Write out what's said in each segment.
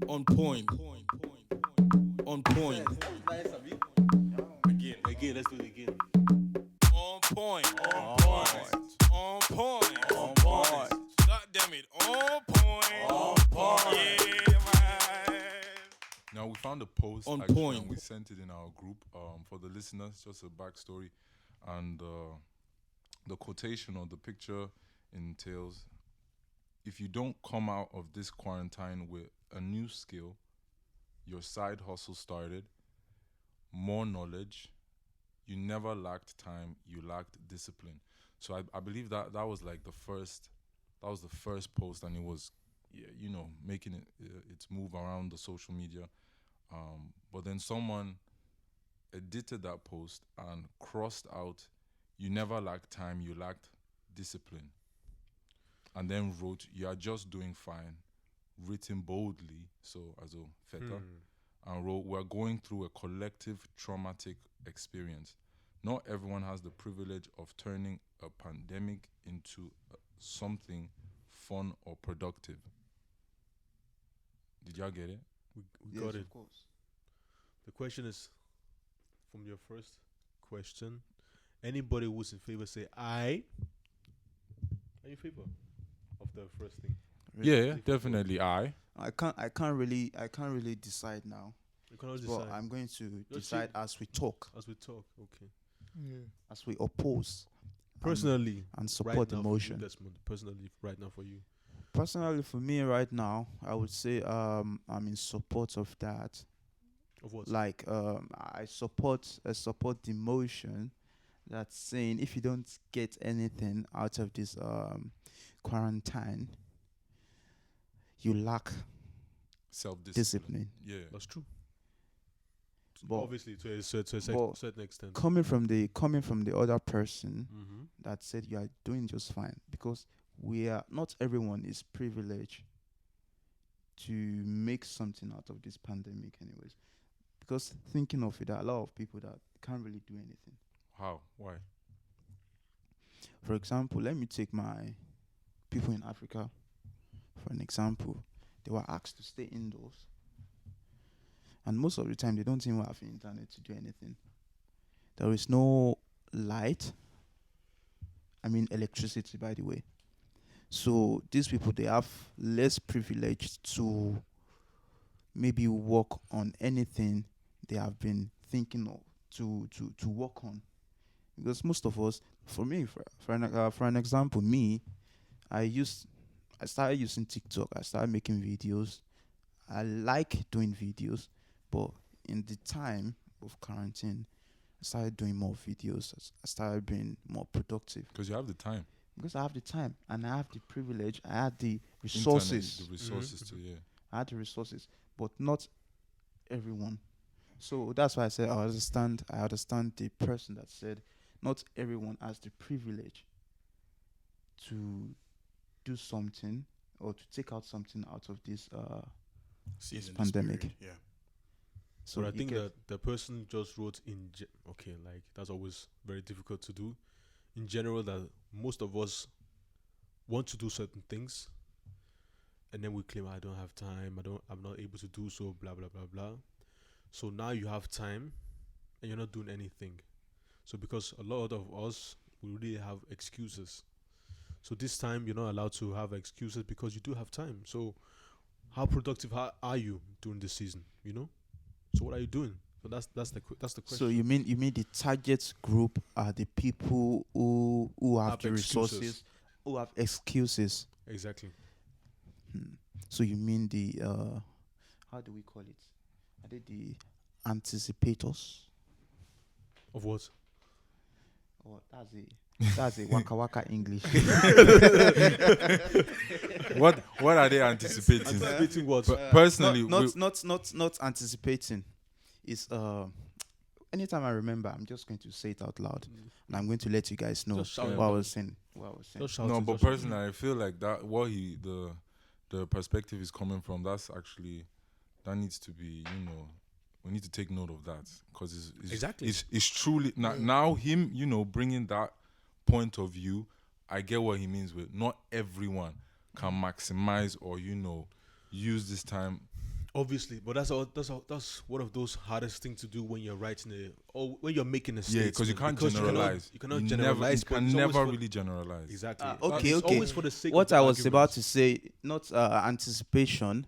On point. On point. Again, let's do it again. On point. On point. On point. On point. God damn it. On point. On point. Yeah, man. Now we found a post On actually, point. and we sent it in our group for the listeners, just a backstory, and the quotation or the picture entails: if you don't come out of this quarantine with a new skill, your side hustle started, more knowledge, you never lacked time, you lacked discipline. So I believe that was like the first post, and it was, making its move around the social media. But then someone edited that post and crossed out, you never lacked time, you lacked discipline. And then wrote, you are just doing fine, written boldly, so as a feta, and wrote, we're going through a collective traumatic experience. Not everyone has the privilege of turning a pandemic into something fun or productive. Did y'all get it? We got it. Of course. The question is, from your first question, anybody who's in favor say aye. Are you in favor of the first thing? Yeah, definitely. I can't really decide now. You cannot But decide. I'm going to You're decide as we talk, As we talk, okay. as we oppose Personally, and support right the now for you, motion. Desmond, personally, right now for you. Personally, for me right now, I would say I'm in support of that. Of what? Like I support the motion that's saying if you don't get anything out of this quarantine, you lack Self-discipline. discipline. Yeah. That's true. But Obviously, to a certain extent. coming from the other person Mm-hmm. that said you are doing just fine, because not everyone is privileged to make something out of this pandemic anyways. Because thinking of it, there are a lot of people that can't really do anything. How? Why? For example, let me take my people in Africa for an example. They were asked to stay indoors, and most of the time they don't even have internet to do anything. There is no light. I mean electricity, by the way. So these people, they have less privilege to maybe work on anything they have been thinking of to work on. Because most of us, for me, for an example, me, I started using TikTok. I started making videos. I like doing videos, but in the time of quarantine, I started doing more videos. I started being more productive Because you have the time. because I have the time and I have the privilege. I had the resources. Internet, the resources to, yeah. I had the resources, but not everyone. So that's why I said I understand the person that said not everyone has the privilege to do something or to take out something out of this Season, pandemic. period, Yeah. So But I you think get- that the person just wrote okay, like that's always very difficult to do. In general, that most of us want to do certain things, and then we claim I don't have time. I'm not able to do so. Blah blah blah blah. So now you have time, and you're not doing anything. So because a lot of us we really have excuses. So this time you're not allowed to have excuses because you do have time. So how productive are you during this season? You know. So what are you doing? So that's the question. So you mean the target group are the people who have Have the excuses. resources, who have excuses. Exactly. So you mean the how do we call it? Are they the anticipators? Of what? Oh, that's a waka waka English. What are they anticipating? Anticipating what? Personally, not anticipating. It's anytime I remember, I'm just going to say it out loud, and I'm going to let you guys know Just shout what I it was saying. Just shout no, it, but just shout it. personally, I feel like that the perspective is coming from. That's actually that needs to be, we need to take note of that because Exactly. it's truly now him, bringing that point of view. I get what he means with not everyone can maximize or use this time Obviously, but that's one of those hardest things to do when you're writing or when you're making a Yeah, statement. because you can't Because generalize. You cannot You generalize. Never, you but can it's always never for- really generalize. Exactly. Okay, It's okay. always for the sake What of the I was about argument. to say, not anticipation.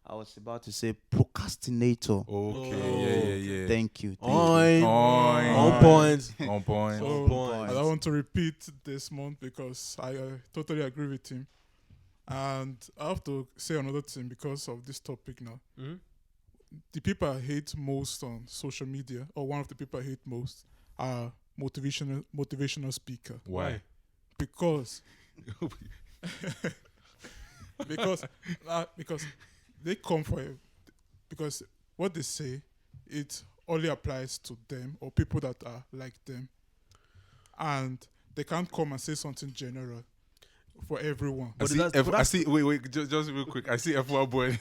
I was about to say procrastinator. Okay, yeah. Thank you. On On point. On point. So, point. I don't want to repeat this month because I totally agree with him. And I have to say another thing because of this topic now. Mhm. The people I hate most on social media, or one of the people I hate most, are motivational speaker. Why? Because because they come for it. Because what they say, it only applies to them or people that are like them, and they can't come and say something general for everyone. I see. Wait. Just real quick. I see F1 boy,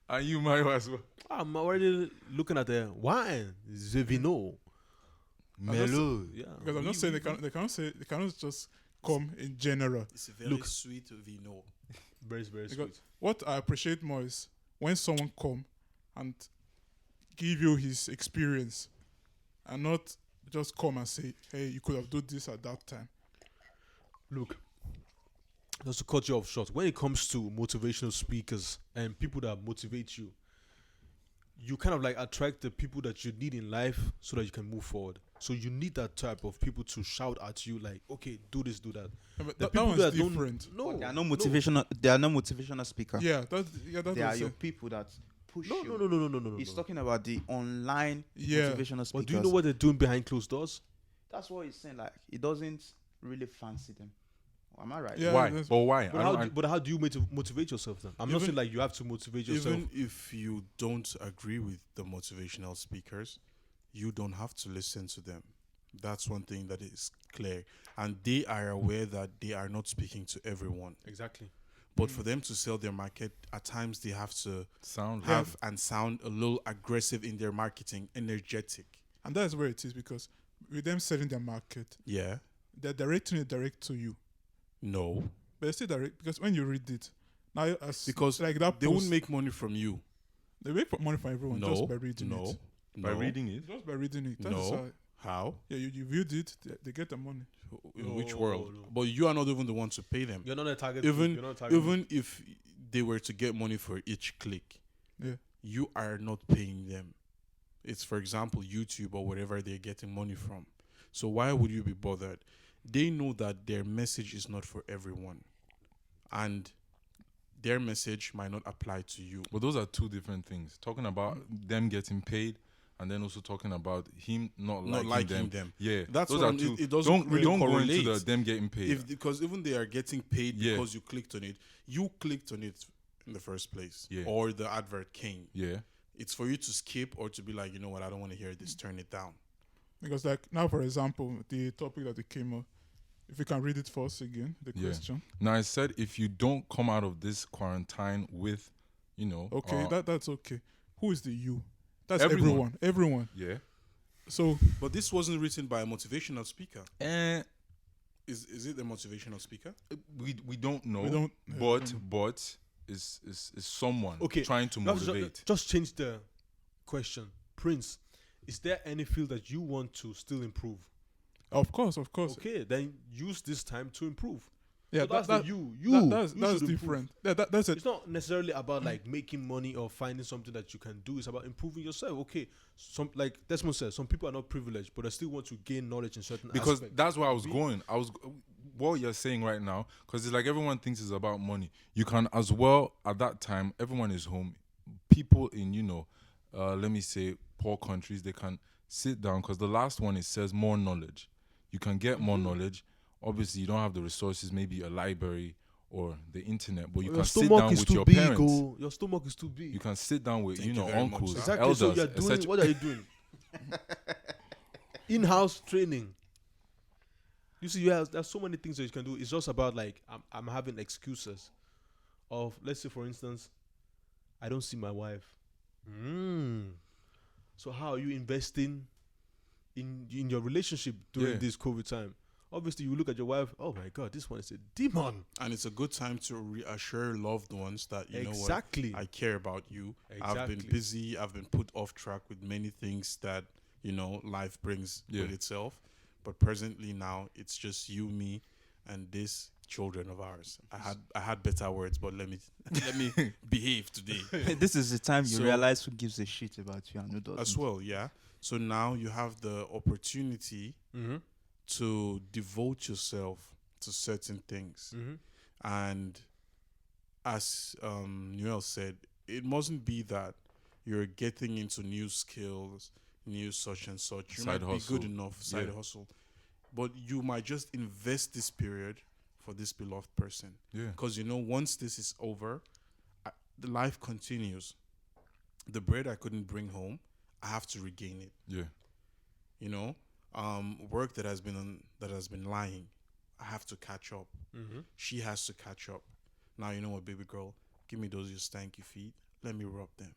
and you, Mario, as well. I'm already looking at the wine. The vino. Mellow. Yeah. Because I'm not saying they cannot just come in general. It's a very Look. sweet vino. Very, very Because sweet. what I appreciate more is when someone come and give you his experience, and not just come and say, "Hey, you could have done this at that time." Look, just to cut you off short, when it comes to motivational speakers and people that motivate you, you kind of like attract the people that you need in life so that you can move forward. So you need that type of people to shout at you like, okay, do this, do that. Yeah, but The that people one's that don't- different. No, They are no motivational. They are no motivational speaker. Yeah, that's They are what your I'm people that push No, you. no. He's talking about the online Yeah. motivational speakers. But do you know what they're doing behind closed doors? That's what he's saying. Like, he doesn't really fancy them. Am I right? Yeah. Why? that's- But why? But how do you motivate yourself then? I'm not Even- saying like you have to motivate yourself. Even if you don't agree with the motivational speakers, you don't have to listen to them. That's one thing that is clear. And they are aware that they are not speaking to everyone. Exactly. But for them to sell their market, at times they have to sound have and sound a little aggressive in their marketing, energetic. And that's where it is, because with them selling their market, Yeah. they're directing it direct to you. No. But it's still direct, because when you read it, now as Because like that they post, won't make money from you. they make money for everyone No. just by reading No. it. by No. reading it. Just by reading it. That's No. how, How? yeah, you viewed it, they get the money. In which No, world? no. But you are not even the one to pay them. You're not a target. Even you're not a target. even if they were to get money for each click, Yeah. you are not paying them. It's, for example, YouTube or whatever they're getting money from. So why would you be bothered? They know that their message is not for everyone, and their message might not apply to you. But those are two different things. Talking about them getting paid, and then also talking about him not liking them. Yeah, That's those what are I'm- two. it doesn't don't really don't go into correlate. the them getting paid. If because even they are getting paid Yeah. because you clicked on it, you clicked on it in the first place, Yeah. or the advert came. yeah, It's for you to skip or to be like, you know what, I don't want to hear this. Turn it down. Because like now, for example, the topic that they came up, if you can read it for us again, the Yeah. question. Now I said if you don't come out of this quarantine with, Okay, that's okay. Who is the you? That's Everyone. everyone. yeah, So But this wasn't written by a motivational speaker. and Is it a motivational speaker? we don't know. we don't. But is someone Okay, trying to motivate? Just change the question. Prince, is there any field that you want to still improve? Of course. Okay, then use this time to improve. Yeah, So that's that, the you. that's You should improve. different. Yeah, that's it. It's not necessarily about like making money or finding something that you can do. It's about improving yourself. Okay, like Desmond said, some people are not privileged, but they still want to gain knowledge in certain Because aspects. that's where I was going. What you're saying right now, because it's like everyone thinks it's about money. You can as well, at that time, everyone is home. People in, let me say, poor countries, they can sit down, because the last one, it says more knowledge. You can get more knowledge. Obviously, you don't have the resources, maybe a library or the internet, but you Your can sit stomach down is with too your big. parents. Oh, your stomach is too big. You can sit down with, Thank you very much, uncles, sir. Exactly. elders, So you're doing. etc. What are you doing? In-house training. You see, there's so many things that you can do. It's just about like I'm having excuses. Of let's say, for instance, I don't see my wife. So how are you investing in your relationship during Yeah. this COVID time? Obviously, you look at your wife. Oh my God, this one is a demon. And it's a good time to reassure loved ones that you know what, Exactly. I care about you. I've been Exactly. busy. I've been put off track with many things that you know life brings Yeah. with itself. But presently now, it's just you, me, and this children of ours. I had better words, but let me let me behave today This is the time you So- realize who gives a shit about you and who doesn't. as well. Yeah. So now you have the opportunity Mm-hmm. to devote yourself to certain things. Mm-hmm. And as Noel said, it mustn't be that you're getting into new skills, new such and such. You Side might hustle. be good enough, side Yeah. hustle, but you might just invest this period for this beloved person. Yeah. Because you know, once this is over, the life continues. The bread I couldn't bring home, I have to regain it. Yeah. You know, work that has been lying, I have to catch up. Mm-hmm. She has to catch up. Now you know what, baby girl, give me those your stanky feet. Let me rub them.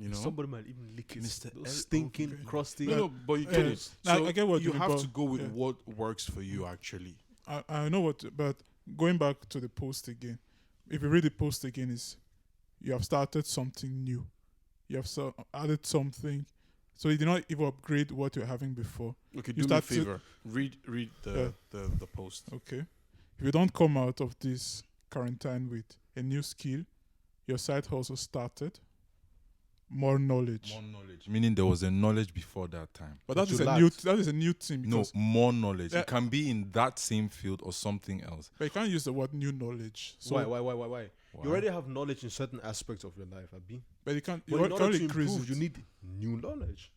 You know, Somebody might even lick it. Mr. Those L- stinking, okay. crusty. no, but you Yeah. get it. Now, So I get what you you mean, have but- to go with yeah. what works for you. Actually, I know what, but going back to the post again, if you read the post again, is you have started something new, you have added something, so you did not even upgrade what you're having before. okay. You Do me a start to- favor. Read the post. Okay, if you don't come out of this quarantine with a new skill, your side hustle started, more knowledge. More knowledge. Meaning there was a knowledge before that time. But But that is you a new lacked. that is a new thing No, because more knowledge. Yeah. It can be in that same field or something else. but you can't use the word new knowledge. So Why? Why? You already have knowledge in certain aspects of your life, Abi. but you can't. But You in can't order to increase improve, it. you need new knowledge.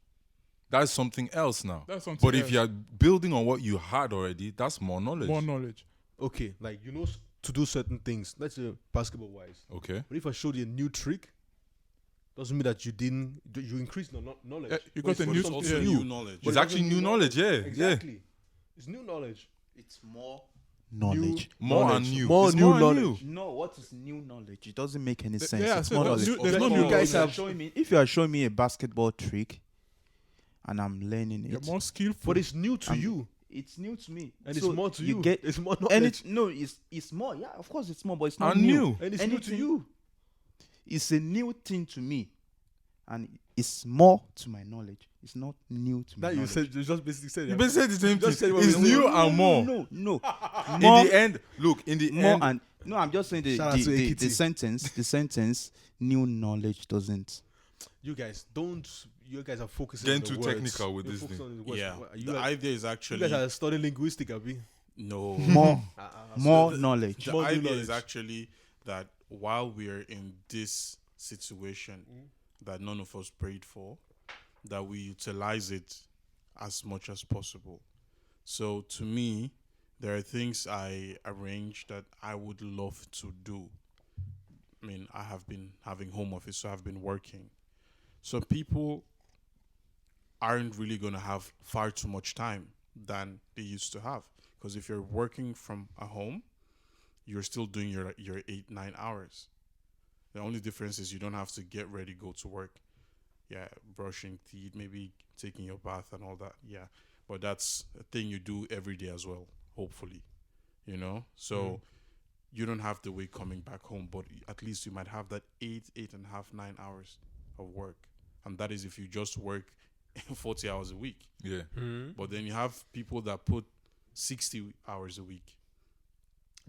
That's something else now. That's something. But if else. you're building on what you had already, that's more knowledge. more knowledge, Okay, like you know to do certain things. Let's say basketball wise. Okay. But if I showed you a new trick, doesn't mean that you increased knowledge. you But got it's a for new. something Also, Yeah. new knowledge. But It's it actually doesn't new mean knowledge, yeah. Exactly. It's new knowledge. It's more knowledge. More Knowledge. and new. More It's new more and knowledge. new. No, what is new knowledge? It doesn't make any Th- sense. yeah, it's so more there's knowledge. new- there's no If new you guys knowledge. are showing me, if you are showing me a basketball trick, and I'm learning You're it, more skillful. But it's new to I'm- you, it's new to me, and So it's more to you. you. Get It's more and knowledge, no, it's more. Yeah, of course it's more, but it's not And new. new. and it's new to anything- you. It's a new thing to me, and it's more to my knowledge. It's not new to my That you knowledge. said, you just basically said. You it. basically said the same Just thing. said what It's we new know. and more. No, In more, the end, look, in the more end, and no. I'm just saying Shout out to the Ekiti. sentence. The sentence. New knowledge doesn't. You guys don't. You guys are focusing. Getting on the too words. technical with You're this focusing thing. on the words. Yeah, What- the idea is you actually guys are studying linguistic, Abi. no. More, more the- knowledge. The More new idea is knowledge. actually that while we are in this situation that none of us prayed for, that we utilize it as much as possible. So to me, there are things I arrange that I would love to do. I mean, I have been having home office, so I've been working. So people aren't really going to have far too much time than they used to have. Because if you're working from a home, you're still doing your 8-9 hours. The only difference is you don't have to get ready, go to work. Yeah, brushing teeth, maybe taking your bath and all that. Yeah, but that's a thing you do every day as well, hopefully. You know? So you don't have to wait coming back home, but at least you might have that 8.5, 9 hours of work. And that is if you just work 40 hours a week. yeah. But then you have people that put 60 hours a week.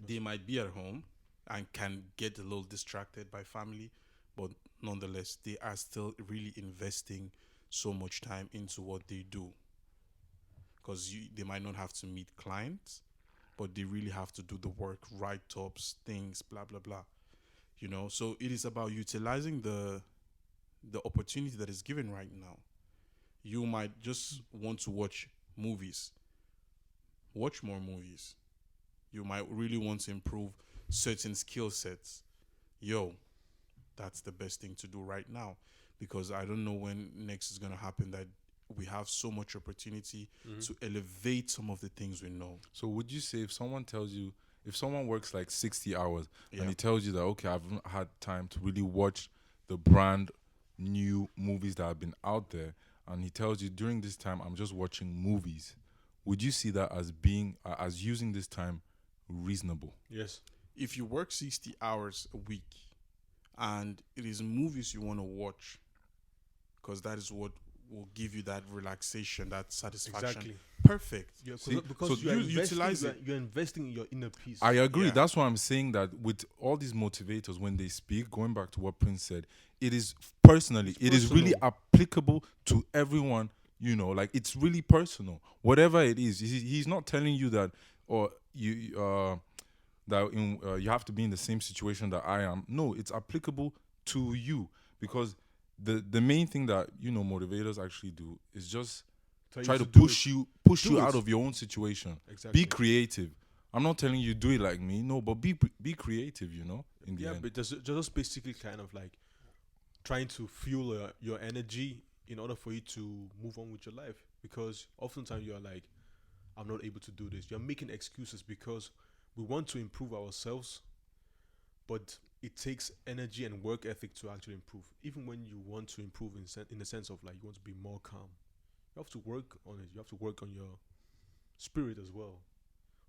They might be at home and can get a little distracted by family, but nonetheless, they are still really investing so much time into what they do. Because they might not have to meet clients, but they really have to do the work, write-ups, things, blah, blah, blah. You know, so it is about utilizing the opportunity that is given right now. You might just want to watch movies. Watch more movies. You might really want to improve certain skill sets. Yo, that's the best thing to do right now, because I don't know when next is going to happen that we have so much opportunity to elevate some of the things we know. So would you say if someone works like 60 hours Yeah. and he tells you that, okay, I've not had time to really watch the brand new movies that have been out there, and he tells you during this time I'm just watching movies, would you see that as being as using this time reasonable? Yes. If you work 60 hours a week and it is movies you want to watch, because that is what will give you that relaxation, that satisfaction. Exactly. Perfect. Yeah, See, because so you're utilize you're investing in your inner peace. I agree. Yeah. That's why I'm saying that with all these motivators, when they speak, going back to what Prince said, it is personally, it is really applicable to everyone. You know, like it's really personal. Whatever it is, he's not telling you that, or you you have to be in the same situation that I am. No, it's applicable to you, because the main thing that motivators actually do is just try to push you out of your own situation. Exactly. Be creative. I'm not telling you do it like me, no, but be creative. In the end. But just basically kind of like trying to fuel your energy in order for you to move on with your life. Because oftentimes you're like, I'm not able to do this. You're making excuses because we want to improve ourselves, but it takes energy and work ethic to actually improve. Even when you want to improve in the sense of like you want to be more calm, you have to work on it. You have to work on your spirit as well.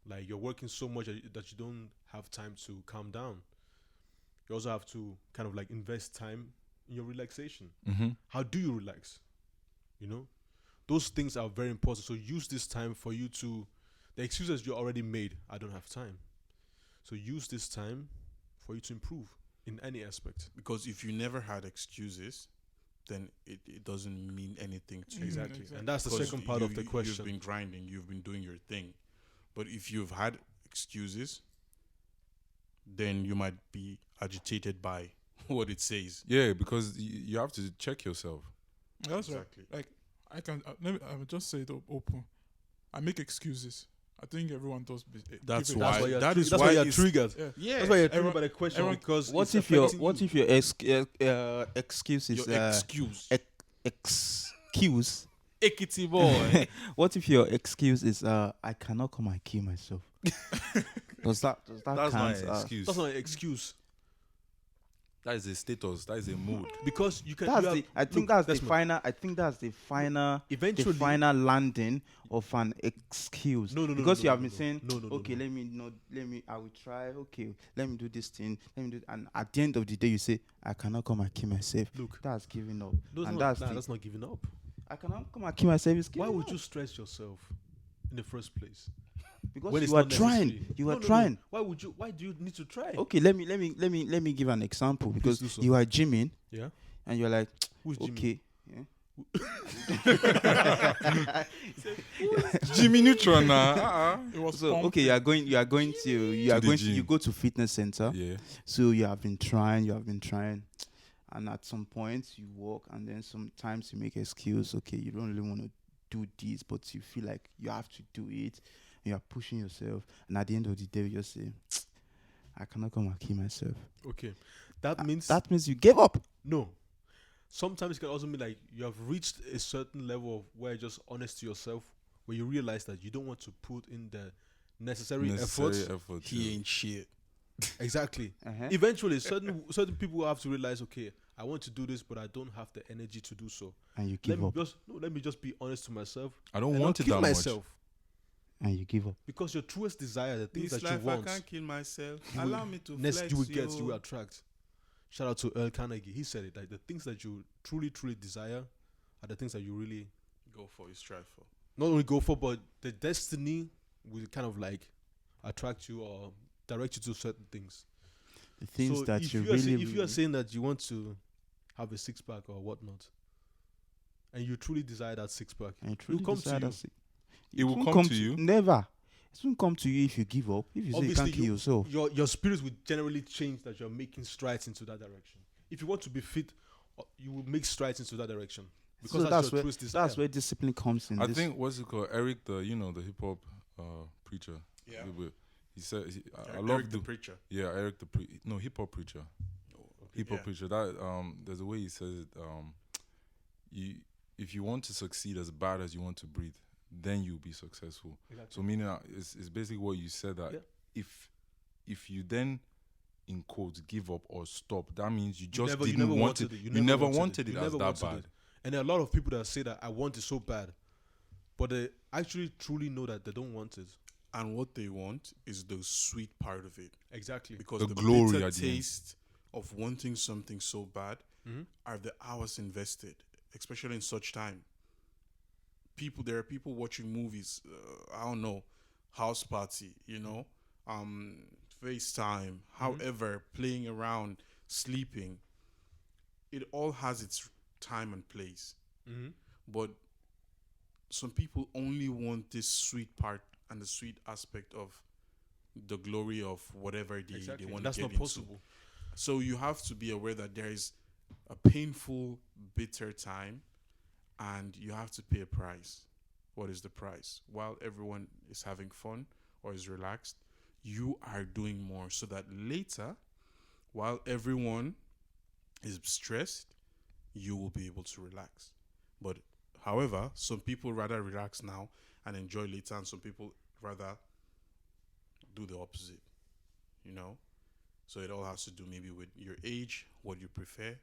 Like you're working so much that you don't have time to calm down. You also have to kind of like invest time in your relaxation. Mm-hmm. How do you relax? Those things are very important. So use this time for you to, the excuses you already made, I don't have time. So use this time for you to improve in any aspect. Because if you never had excuses, then it doesn't mean anything to you. Exactly. And that's the 'Cause second part of the You've question. been grinding, you've been doing your thing. But if you've had excuses, then you might be agitated by what it says. Yeah, because you have to check yourself. That's Exactly. right. Like I will just say it open. I make excuses. I think everyone does. That's give it- why- you're that is that's why you're it's- triggered. Yeah. Yeah. That's why you're triggered Everyone- by the question everyone- because What it's if your affecting what you. if your excuse is your excuse. excuse? Ekiti boy. What if your excuse is I cannot come and kill myself? does that That's not count? an excuse. That's not an excuse That is a status. That is a mood. because you can. That's you have, the. I think look, that's the Desmond, final. I think that's the final. The Eventually, final landing of an excuse. No, because you have no, been saying, no, okay, let me. I will try. Okay, let me do this thing. Let me do. And at the end of the day, you say, I cannot come and kill myself. Look, That's giving up. that's And not, that's that's not giving up. I cannot come and kill myself. Is Why giving would up. you stress yourself in the first place? Because when you it's are not trying. necessary? You No, are no, no. trying. Why would you? Why do you need to try? Okay, let me give an example because do so. you are gymming Yeah. and you're like, Who's Jimmy? okay. Jimmy Neutron now. It was So pumped. okay, you are going the to gym. go to fitness center. Yeah. So you have been trying, and at some point you walk, and then sometimes you make excuse. Okay, you don't really want to do this, but you feel like you have to do it. And you are pushing yourself, and at the end of the day, you just say, "I cannot come and kill myself." Okay. That means That means you gave up. no. Sometimes it can also mean like you have reached a certain level of where you're just honest to yourself, where you realize that you don't want to put in the necessary efforts. effort. He ain't shit. Exactly. Uh-huh. Eventually, certain people will have to realize, okay, I want to do this, but I don't have the energy to do so. And you Let give me up. just be honest to myself. I don't and want not it kill that myself And you give up. because your truest desire, the things This that you life I want, can't kill myself. You will- Allow me to next flex you will get, yo. you will attract. Shout out to Earl Carnegie. He said it like the things that you truly, truly desire are the things that you really Go for, you strive for. not only go for, but the destiny will kind of like attract you or direct you to certain things. The things So that if you you are really, if you are saying that you want to have a six pack or whatnot, and you truly desire that six pack, and you truly come to desire you. that It will won't come to you. Never. It won't come to you if you give up. If you say you can't kill yourself. your spirit will generally change that you're making strides into that direction. If you want to be fit, you will make strides into that direction because So that's your where truest desire. that's where discipline comes in. I This- think what's it called? Eric, the hip hop preacher. Yeah. He said I Eric love the preacher. Yeah, Eric hip hop preacher. Hip hop preacher. That there's a way he says it. If you want to succeed as bad as you want to breathe, then you'll be successful. Exactly. So meaning it's basically what you said that Yeah. if you then in quotes give up or stop, that means you just never- you didn't never want wanted it. it. You never wanted it You as never that wanted bad. it. And there are a lot of people that say that I want it so bad, but they actually truly know that they don't want it. And what they want is the sweet part of it. Exactly. Because The the glory bitter at the end. taste of wanting something so bad are the hours invested, especially in such time. There are people watching movies. I don't know, house party, um, FaceTime, however, playing around, sleeping. It all has its time and place. But some people only want this sweet part and the sweet aspect of the glory of whatever they want to That's get not into. possible. So you have to be aware that there is a painful, bitter time, and you have to pay a price. What is the price? While everyone is having fun or is relaxed, you are doing more so that later, while everyone is stressed, you will be able to relax. But however, some people rather relax now and enjoy later, and some people rather do the opposite, you know? So it all has to do maybe with your age, what you prefer.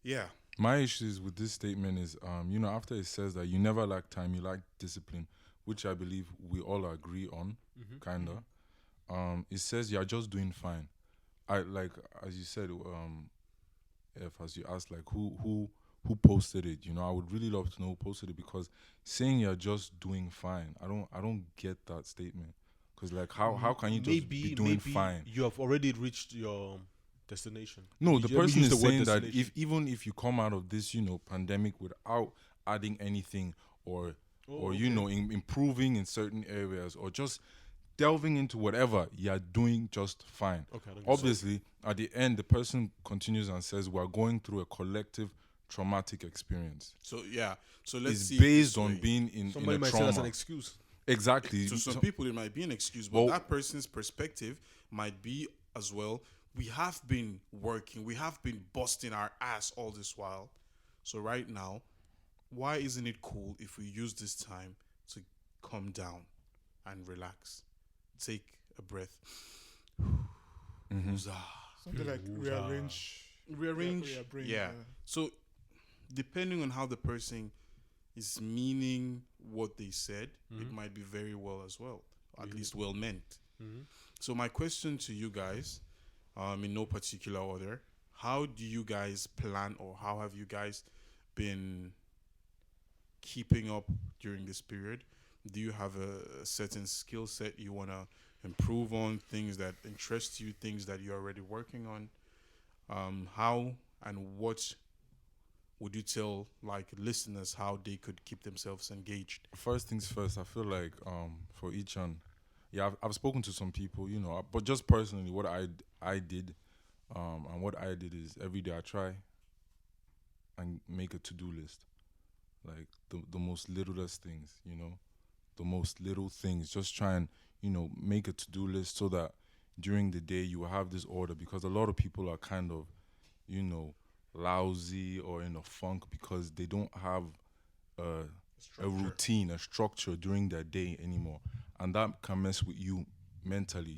Yeah. My issues with this statement is, after it says that you never lack time, you lack discipline, which I believe we all agree on, kinda. It says you're just doing fine. I like, as you said, if as you asked, like who posted it. I would really love to know who posted it, because saying you're just doing fine, I don't get that statement. Because like how can you just be doing fine? You have already reached your destination. No, the Let me person use is the word saying that destination. even if you come out of this, pandemic without adding anything or improving in certain areas, or just delving into whatever, you're doing just fine. Okay, I don't get it. Obviously, at the end, the person continues and says, we're going through a collective traumatic experience. So yeah. So let's It's see. based it this on way. being in Somebody a might say trauma. that's an excuse. Exactly. To some people, it might be an excuse, but Well- that person's perspective might be as well. We have been working, we have been busting our ass all this while. So right now, why isn't it cool if we use this time to calm down and relax? Take a breath. Huzzah. Something like rearrange. Rearrange. your brain, Yeah. So depending on how the person is meaning what they said, it might be very well as well, at least well meant. So my question to you guys, in no particular order, how do you guys plan, or how have you guys been keeping up during this period? Do you have a certain skill set you want to improve on, things that interest you, things that you're already working on? How and what would you tell like listeners how they could keep themselves engaged? First things first, I feel like for each one, I've spoken to some people, but just personally, what I did, and what I did is every day I try and make a to-do list, like the most littlest things, the most little things. Just try and make a to-do list so that during the day you will have this order, because a lot of people are kind of lousy or in a funk because they don't have a routine, a structure during their day anymore, and that can mess with you mentally.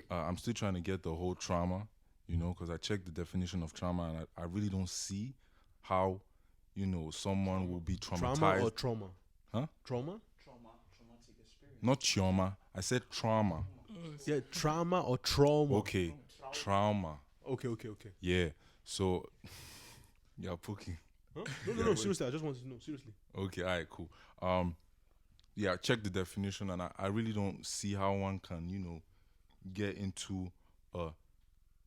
I'm still trying to get the whole trauma, because I checked the definition of trauma, and I really don't see how someone will be traumatized. Trauma or trauma? Huh? Trauma? Traumatic experience. Not trauma. I said trauma. Yeah, trauma or trauma. Okay, trauma. Okay. Yeah. So, you're poking. Huh? No, seriously, I just wanted to know. Seriously. Okay, alright, cool. Yeah, check the definition, and I really don't see how one can, get into a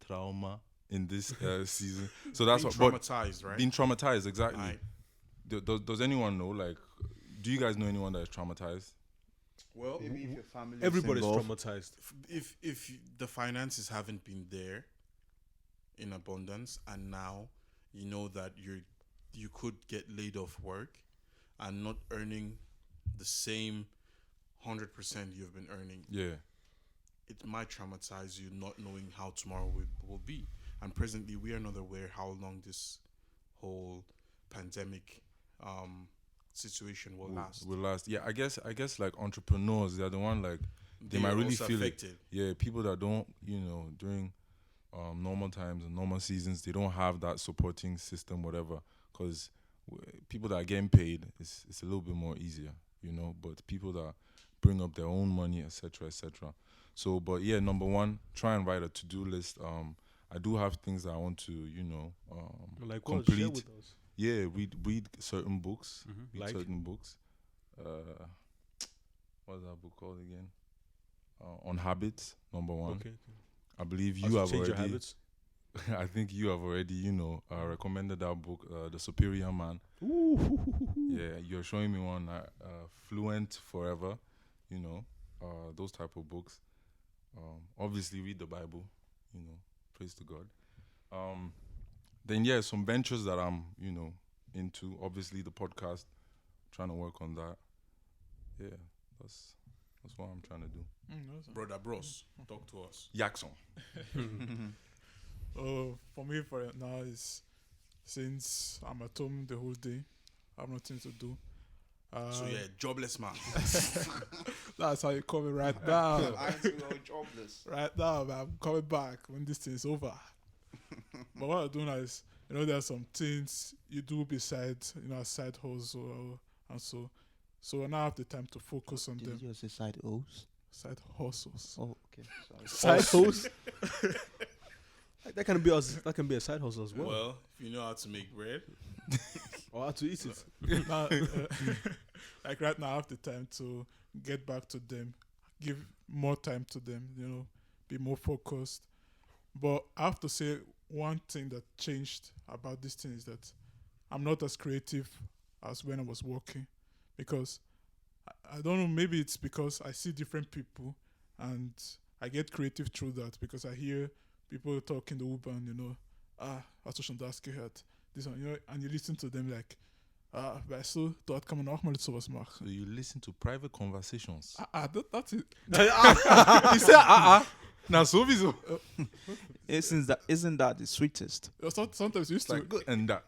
trauma in this season. So that's Being what. But traumatized, right? being traumatized, exactly. Right. Does anyone know? Like, do you guys know anyone that is traumatized? Well, Maybe if your family is Everybody's involved. traumatized. if the finances haven't been there in abundance, and now you know that you could get laid off work and not earning the same 100% you've been earning, Yeah. it might traumatize you not knowing how tomorrow will be. And presently, we are not aware how long this whole pandemic situation will last. Will last. Yeah, I guess like entrepreneurs, they're the one, like they might are really also feel affected. it. Yeah, people that don't, during normal times and normal seasons, they don't have that supporting system, whatever. Because people that are getting paid, it's a little bit more easier, you know. But people that bring up their own money, etc., etc. So, but yeah, number one, try and write a to-do list. I do have things that I want to, you know, Like what? Share complete. with us. Yeah, read certain books. Read Like certain books. What's that book called again? On habits, number one. okay. I believe How you to have change your already. habits. I think you have already, you know, recommended that book, The Superior Man. Yeah, you're showing me one, Fluent Forever, you know, those type of books. Obviously, read the Bible, you know, praise to God. Then, yeah, some ventures that I'm, you know, into. Obviously, the podcast, trying to work on that. Yeah, that's what I'm trying to do. Brother Bros, talk to us. Jackson. Oh, for me, for now is since I'm at home the whole day, I have nothing to do. So yeah, jobless man. That's how you call me right now. I'm jobless. Right now, man, I'm coming back when this thing is over. But what I do now is, you know, there are some things you do besides, you know, a side hustle and so. So now I have the time to focus on Did them. you just say side O's? Side hustles. Oh, okay. Sorry. Side hustle. That can be a side hustle as well. Well, if you know how to make bread, Or how to eat it. Now, like right now, I have the time to get back to them, give more time to them, you know, be more focused. But I have to say, one thing that changed about this thing is that I'm not as creative as when I was working, because I don't know, maybe it's because I see different people and I get creative through that, because I hear people talk in the Uber and, you know, was du schon das gehört? This one, you know, and you listen to them like, weißt du, dort kann man auch mal sowas machen. So you listen to private conversations. That's it. He said, Now, sowieso. Isn't that the sweetest? Sometimes you used to. Like, and that.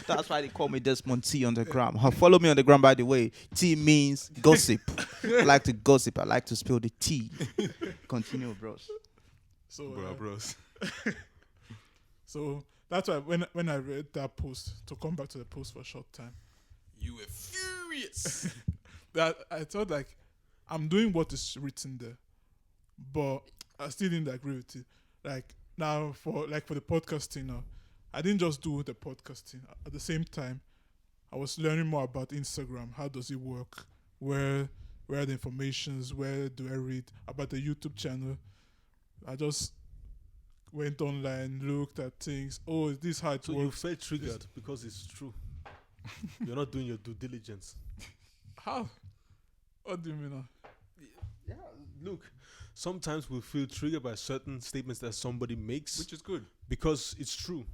That's why they call me Desmond T on the gram. Follow me on the gram, by the way. T means gossip. I like to gossip. I like to spill the tea. Continue, bros. So, Bros. so that's why when I read that post, to come back to the post for a short time, you were furious. that I thought like I'm doing what is written there, but I still didn't agree with it. Like now for the podcasting now, I didn't just do the podcasting. At the same time, I was learning more about Instagram. How does it work? Where are the informations? Where do I read about the YouTube channel? I just went online, looked at things. Oh, is this how it So you works? felt triggered because it's true. You're not doing your due diligence. How? What do you mean? Yeah, look. Sometimes we feel triggered by certain statements that somebody makes, Which is good. because it's true.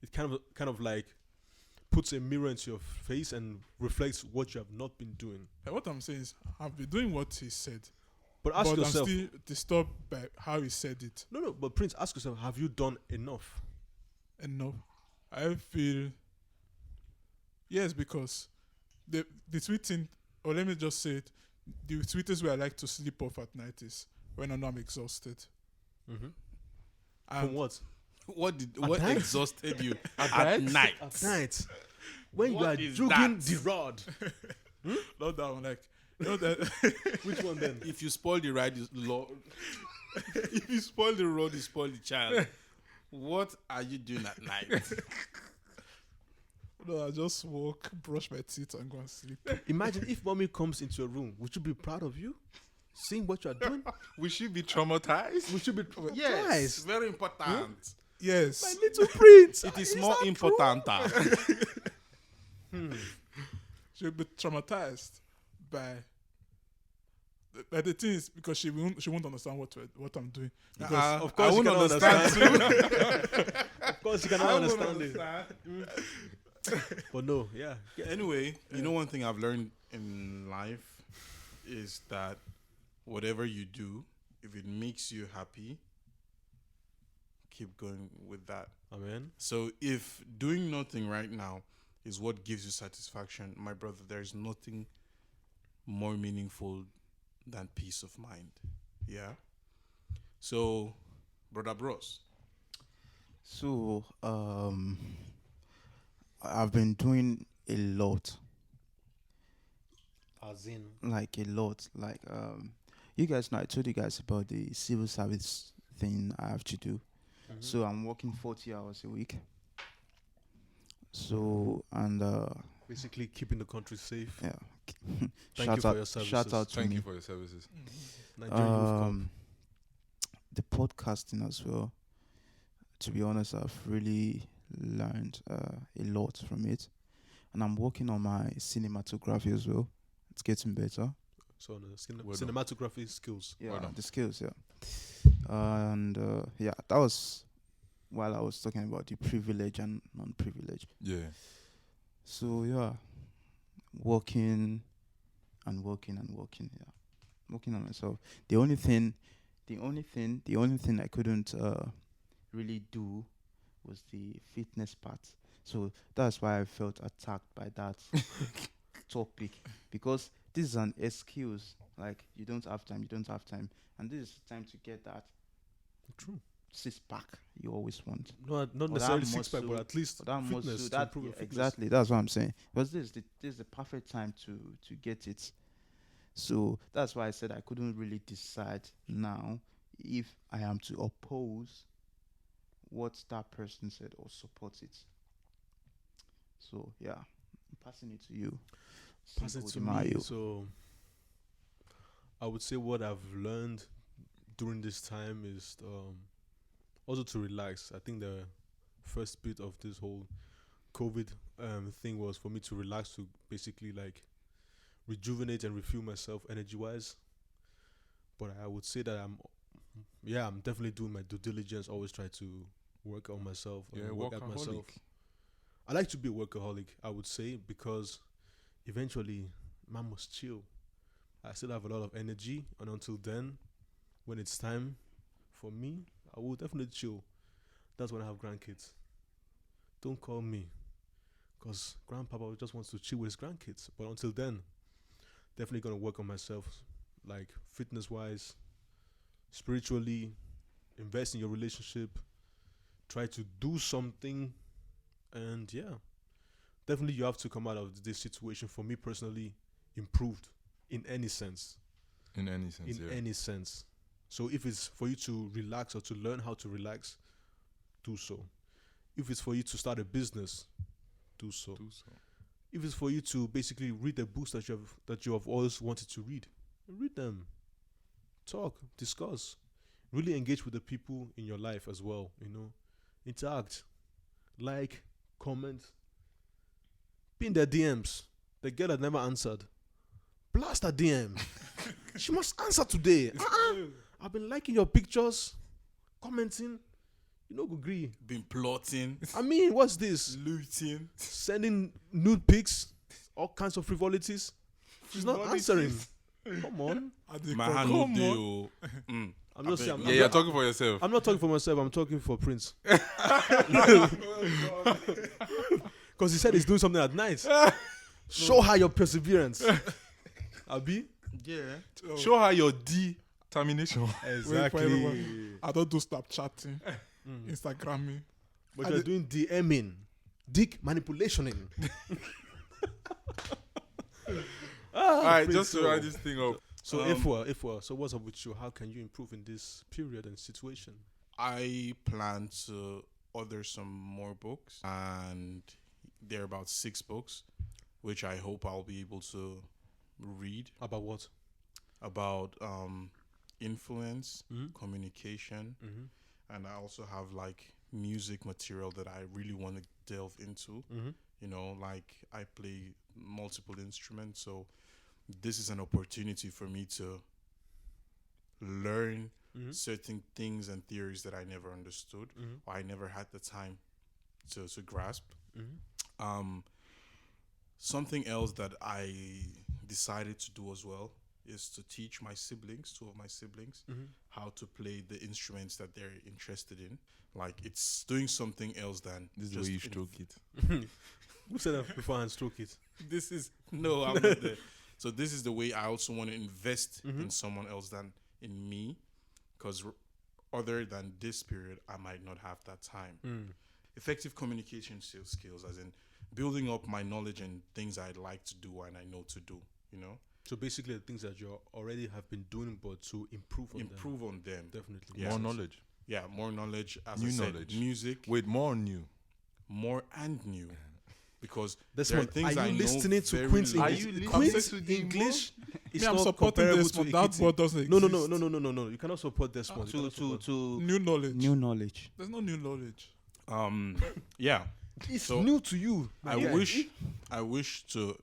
It kind of like puts a mirror into your face and reflects what you have not been doing. What I'm saying is, I've been doing what he said, But ask but yourself. I'm still disturbed by how he said it. No, but Prince, ask yourself: have you done enough? And no, I feel yes, because the tweeting, or let me just say it, the sweetest way I like to sleep off at night is when I know I'm exhausted. Mm-hmm. And From what? What night? exhausted you at night? At night. When What you are is jogging that? the rod. not that one, like, you know that. Which one then? If you spoil the ride, if you spoil the road, you spoil the child. What are you doing at night? No, I just walk, brush my teeth, and go and sleep. Imagine if mommy comes into your room. Would you be proud of you? Seeing what you are doing? We should be traumatized. Would you be Yes, very important. Yes. My little prince. It is more important. She'll be traumatized by the thing is, because she won't understand what I'm doing. Because Of course, I you won't cannot understand Of course, you cannot understand it. But no, yeah. Anyway, you know, one thing I've learned in life is that whatever you do, if it makes you happy, keep going with that. Amen. So if doing nothing right now is what gives you satisfaction, my brother, there's nothing more meaningful than peace of mind. Yeah. So, brother Bros. So, I've been doing a lot, As in, like a lot. Like you guys know I told you guys about the civil service thing I have to do. So I'm working 40 hours a week. So and basically keeping the country safe. yeah. Thank you for your Shout services. out to Thank me. you for your services. Nigerian Youth Corps. The podcasting as well. To be honest, I've really learned a lot from it, and I'm working on my cinematography as well. It's getting better. So on the Well done. cinematography skills. Yeah, Well done. the skills. Yeah, and yeah, that was while I was talking about the privilege and non-privilege. Yeah. So yeah, working and working and working. Yeah, working on myself. The only thing I couldn't really do was the fitness part. So that's why I felt attacked by that topic, because this is an excuse. Like you don't have time, and this is time to get that True. six pack you always want. Not that necessarily six pack, muscle, but at least Or that fitness muscle, to that improve your fitness. exactly. That's what I'm saying. Because this is the perfect time to get it. So that's why I said I couldn't really decide now if I am to oppose what that person said or support it. So yeah, I'm passing it to you. Pass it Cinco to de me. Mayo. So I would say what I've learned during this time is also to relax. I think the first bit of this whole COVID thing was for me to relax, to basically like rejuvenate and refuel myself energy wise. But I would say that I'm definitely doing my due diligence. Always try to work on myself. Yeah, work at myself. workaholic. I like to be a workaholic, I would say, because eventually man must chill. I still have a lot of energy, and until then, when it's time for me, I will definitely chill. That's when I have grandkids. Don't call me, because grandpapa just wants to chill with his grandkids. But until then, definitely gonna work on myself, like fitness wise, spiritually, invest in your relationship, try to do something, and yeah, definitely you have to come out of this situation. For me personally, improved in any sense. In any sense, In yeah. any sense. So if it's for you to relax or to learn how to relax, do so. If it's for you to start a business, do so. Do so. If it's for you to basically read the books that you have always wanted to read them. Talk, discuss. Really engage with the people in your life as well, Interact. Like, comment. Be in their DMs. The girl that never answered. Blast her DM. She must answer today. I've been liking your pictures, commenting. You know, agree. Been plotting, I mean, what's this? looting. Sending nude pics, all kinds of frivolities. She's not answering. Come on. My hand no deal. I'm just saying. Yeah, you're talking for yourself. I'm not talking for myself. I'm talking for Prince. Because he said he's doing something at night. Show her your perseverance. Abi? Yeah. Show her your determination. Exactly. I don't do Snapchatting, Instagramming. But you're doing DMing. Dick manipulationing. All right, Prince, just to wrap this thing up. So if we're, so what's up with you? How can you improve in this period and situation? I plan to order some more books, and there are about 6 books, which I hope I'll be able to read About what? about influence, Mhm. communication, Mm-hmm. and I also have like music material that I really want to delve into. Mm-hmm. Like I play multiple instruments, so this is an opportunity for me to learn Mm-hmm. certain things and theories that I never understood Mm-hmm. or I never had the time to grasp. Mm-hmm. Something else that I decided to do as well is to teach my siblings, 2 of my siblings, Mm-hmm. how to play the instruments that they're interested in. Like it's doing something else than This is the just way you stroke it. Who said that before and stroke it? This is no, I'm not there. So this is the way I also want to invest Mhm. in someone else than in me, because other than this period, I might not have that time. Mm. Effective communication skills, as in building up my knowledge and things I like to do and I know to do. You know, So basically, the things that you already have been doing, but to improve on improve on them. them. Definitely. Yeah. More knowledge. Yeah, more knowledge. As New I said, knowledge. music, Wait, more new. more and new, because This there one, are things are I you know listening to very Queen's little. Are English? you listening Queen's to the English is Me, I'm not supporting comparable this to one. That Ekiti. word doesn't No, exist. no. You cannot support this one. You cannot support- New knowledge. New knowledge. There's no new knowledge. Yeah. It's So, new to you. I wish to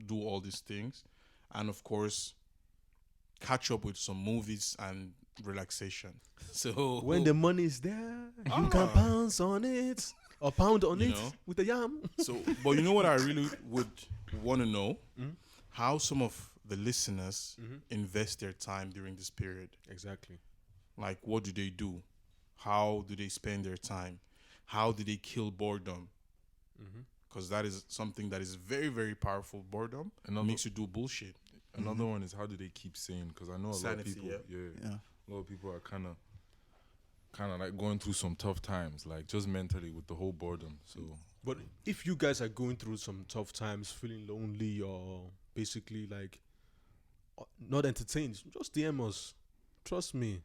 do all these things, and of course, catch up with some movies and relaxation. So When the money is there, you can Ah. pounce on it or pound on You it know? with a yam. so, but you know what I really would want to know? Mhm. How some of the listeners Mhm. invest their time during this period. Exactly. Like, what do they do? How do they spend their time? How do they kill boredom? Mm-hmm. Because that is something that is very, very powerful. Boredom Another, makes you do bullshit. another one is how do they keep sane? Because I know a Sanity, lot of people, Yeah. a lot of people are kind of like going through some tough times, like just mentally with the whole boredom. So But if you guys are going through some tough times, feeling lonely, or basically like not entertained, just DM us. Trust me.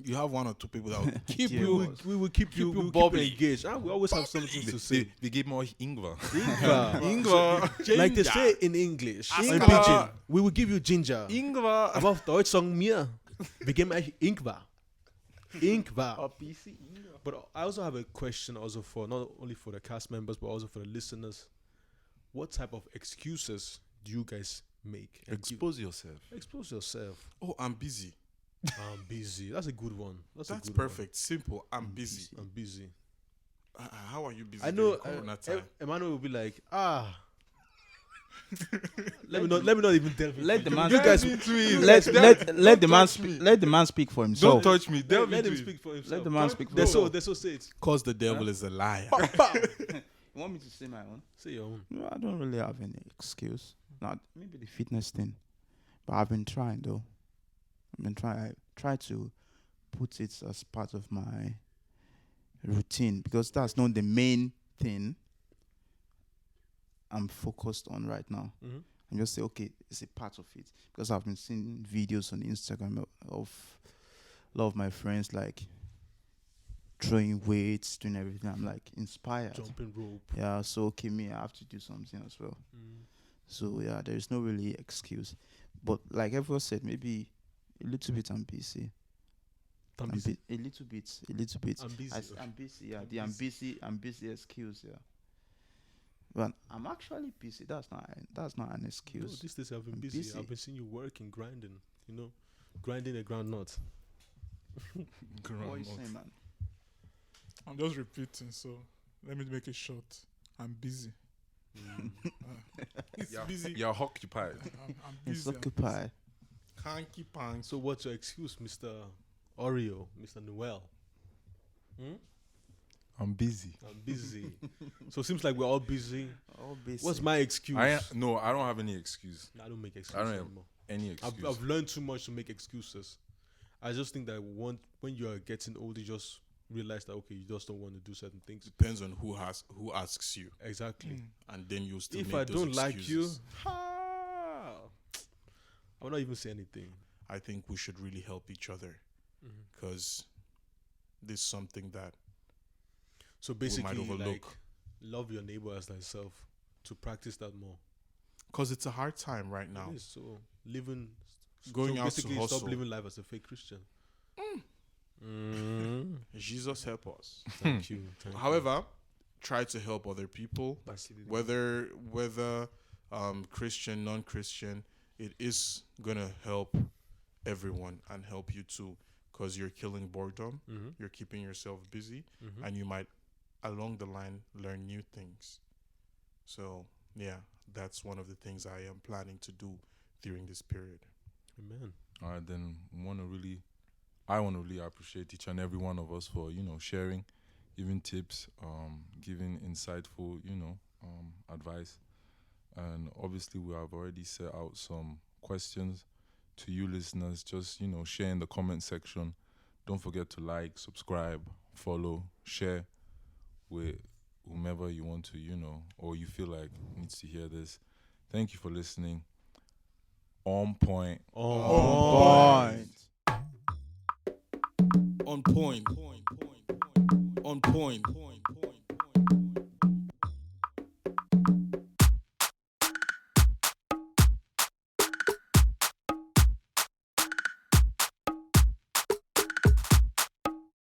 You have one or two people that will keep Yeah. you. We will keep you, you we will bubbly. keep you engaged. We always have something to say. they give more Ingvar. Ingwer. Like they say in English, in Ingwer. pidgin, we will give you ginger. Ingvar. Aber auf Deutsch sagen wir, wir geben euch Ingwer. Ingwer. But I also have a question also for not only for the cast members but also for the listeners. What type of excuses do you guys make? And Expose yourself. expose yourself. Oh, I'm busy. I'm busy. That's a good one. That's That's a good perfect. Simple. I'm busy. One. I'm busy. How are you busy? I know. during Corona time? Emmanuel will be like, let me not even delve. Let the man You guys, let the man speak. Let the man speak for Don't himself. touch me. Delve let him into it. speak for himself. Let the man speak for They so himself. say it. Cause the devil is a liar. You want me to say my own? Say your own. No, I don't really have any excuse. Not maybe the fitness thing, but I've been trying though. I try to put it as part of my routine because that's not the main thing I'm focused on right now. Mm-hmm. And just say, okay, it's a part of it because I've been seeing videos on Instagram of a lot of my friends like throwing weights, doing everything. I'm like inspired. Jumping rope. Yeah, so okay, me, I have to do something as well. So yeah, there is no really excuse. But like everyone said, maybe a little bit I'm busy. I'm busy. A little bit. I'm busy. I'm busy. Yeah, I'm I'm busy excuse. Yeah. But I'm actually busy. That's not an No, excuse. these days I've been I'm busy. busy. I've been seeing you working, grinding. Grinding a groundnut. What are you saying, man? I'm just repeating, so let me make it short. I'm busy. It's busy. You're occupied. I'm It's busy. occupied. Hanky panky. So what's your excuse, Mr. Oreo, Mr. Noel? I'm busy. I'm busy. So it seems like we're all busy. Oh, busy. What's my excuse? No, I don't have any excuse. I don't make excuses I don't have anymore. Any excuse. I've learned too much to make excuses. I just think that when you are getting older, you just realize that okay, you just don't want to do certain things. Depends on who asks you, Exactly. and then you still. If make I those don't like you, excuses. I will not even say anything. I think we should really help each other because this is something that So might basically, overlook. like, love your neighbor as thyself. To practice that more. because it's a hard time right now. It is, so living, Going so out to basically hustle. stop living life as a fake Christian. Jesus help us. Thank you. Thank you. However, try to help other people, whether Christian, non-Christian. It is gonna help everyone and help you too, because you're killing boredom. You're keeping yourself busy, and you might, along the line, learn new things. So yeah, that's one of the things I am planning to do during this period. Amen. All right, then I want to really appreciate each and every one of us for sharing, giving tips, giving insightful advice, and obviously we have already set out some questions to you listeners. Just share in the comment section. Don't forget to like, subscribe, follow, share. We whomever you want to, or you feel like needs to hear this. Thank you for listening. On point. Point. On point. On point.